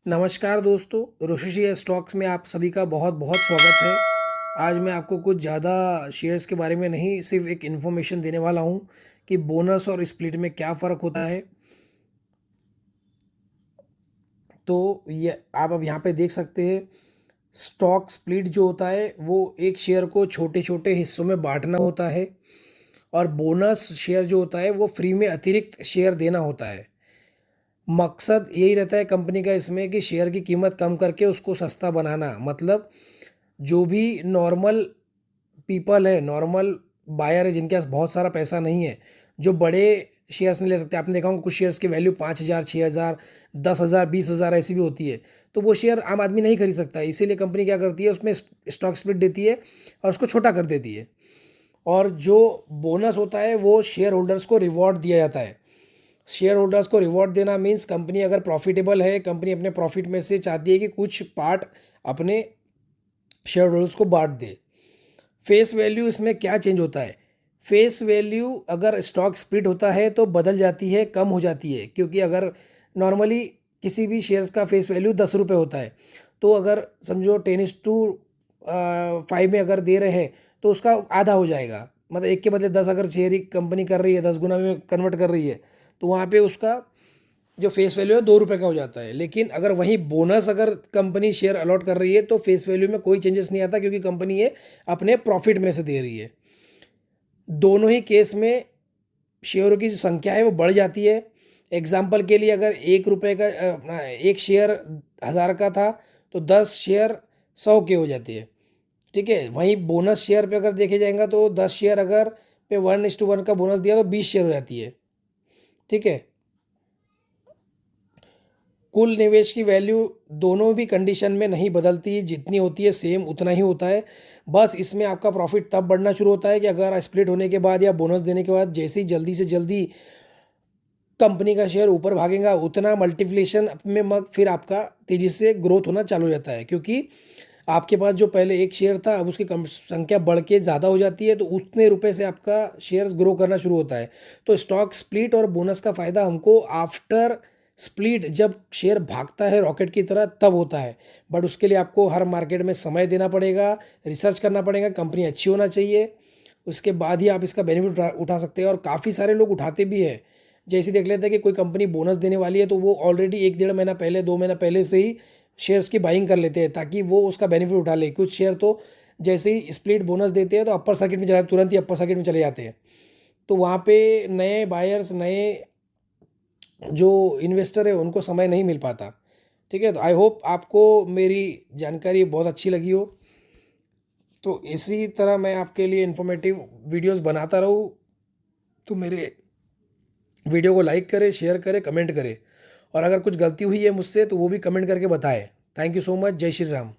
नमस्कार दोस्तों, रोशेशिया स्टॉक्स में आप सभी का बहुत बहुत स्वागत है। आज मैं आपको कुछ ज़्यादा शेयर्स के बारे में नहीं, सिर्फ एक इन्फॉर्मेशन देने वाला हूँ कि बोनस और स्प्लिट में क्या फ़र्क होता है। तो ये आप अब यहाँ पे देख सकते हैं। स्टॉक स्प्लिट जो होता है वो एक शेयर को छोटे छोटे हिस्सों में बांटना होता है, और बोनस शेयर जो होता है वो फ्री में अतिरिक्त शेयर देना होता है। मकसद यही रहता है कंपनी का इसमें कि शेयर की कीमत कम करके उसको सस्ता बनाना। मतलब जो भी नॉर्मल पीपल है, नॉर्मल बायर है, जिनके पास बहुत सारा पैसा नहीं है, जो बड़े शेयर्स नहीं ले सकते। आपने देखा होगा कुछ शेयर्स की वैल्यू 5,000, 6,000, 10,000, 20,000 ऐसी भी होती है। तो वो शेयर आम आदमी नहीं खरीद सकता, इसीलिए कंपनी क्या करती है, उसमें स्टॉक स्प्लिट देती है और उसको छोटा कर देती है। और जो बोनस होता है वो शेयर होल्डर्स को रिवॉर्ड दिया जाता है। शेयर होल्डर्स को रिवॉर्ड देना मीन्स कंपनी अगर प्रॉफिटेबल है, कंपनी अपने प्रॉफिट में से चाहती है कि कुछ पार्ट अपने शेयर होल्डर्स को बांट दे। फेस वैल्यू इसमें क्या चेंज होता है? फेस वैल्यू अगर स्टॉक स्प्लिट होता है तो बदल जाती है, कम हो जाती है, क्योंकि अगर नॉर्मली किसी भी शेयर्स का फेस वैल्यू 10 रुपये होता है, तो अगर समझो 10:5 में अगर दे रहे हैं तो उसका आधा हो जाएगा। मतलब एक के बदले 10 अगर शेयर ही कंपनी कर रही है, 10 गुना में कन्वर्ट कर रही है, तो वहाँ पे उसका जो फेस वैल्यू है 2 रुपये का हो जाता है। लेकिन अगर वहीं बोनस अगर कंपनी शेयर अलॉट कर रही है तो फेस वैल्यू में कोई चेंजेस नहीं आता, क्योंकि कंपनी ये अपने प्रॉफिट में से दे रही है। दोनों ही केस में शेयरों की जो संख्या है वो बढ़ जाती है। एग्जाम्पल के लिए अगर 1 रुपये का अपना एक शेयर 1,000 का था, तो 10 शेयर 100 के हो जाती है। ठीक है, वहीं बोनस शेयर पे अगर देखे जाएगा तो 10 शेयर अगर पे 1:1 का बोनस दिया तो 20 शेयर हो जाती है। ठीक है, कुल निवेश की वैल्यू दोनों भी कंडीशन में नहीं बदलती, जितनी होती है सेम उतना ही होता है। बस इसमें आपका प्रॉफिट तब बढ़ना शुरू होता है कि अगर स्प्लिट होने के बाद या बोनस देने के बाद जैसे ही जल्दी से जल्दी कंपनी का शेयर ऊपर भागेगा, उतना मल्टीप्लिकेशन में मग फिर आपका तेज़ी से ग्रोथ होना चालू हो जाता है। क्योंकि आपके पास जो पहले एक शेयर था, अब उसकी कम संख्या बढ़ के ज़्यादा हो जाती है, तो उतने रुपए से आपका शेयर ग्रो करना शुरू होता है। तो स्टॉक स्प्लिट और बोनस का फ़ायदा हमको आफ्टर स्प्लिट, जब शेयर भागता है रॉकेट की तरह, तब होता है। बट उसके लिए आपको हर मार्केट में समय देना पड़ेगा, रिसर्च करना पड़ेगा, कंपनी अच्छी होना चाहिए। उसके बाद ही आप इसका बेनिफिट उठा सकते हैं, और काफ़ी सारे लोग उठाते भी हैं। जैसे देख लेते हैं कि कोई कंपनी बोनस देने वाली है, तो वो ऑलरेडी 1 डेढ़ महीना पहले, 2 महीना पहले से ही शेयर्स की बाइंग कर लेते हैं, ताकि वो उसका बेनिफिट उठा ले। कुछ शेयर तो जैसे ही स्प्लिट बोनस देते हैं तो अपर सर्किट में चला, तुरंत ही अपर सर्किट में चले जाते हैं। तो वहाँ पे नए बायर्स, नए जो इन्वेस्टर है, उनको समय नहीं मिल पाता। ठीक है, तो आई होप आपको मेरी जानकारी बहुत अच्छी लगी हो। तो इसी तरह मैं आपके लिए इन्फॉर्मेटिव वीडियोस बनाता रहूँ। तो मेरे वीडियो को लाइक करें, शेयर करें, कमेंट करें, और अगर कुछ गलती हुई है मुझसे तो वो भी कमेंट करके बताएं। Thank you so much. जय श्री राम।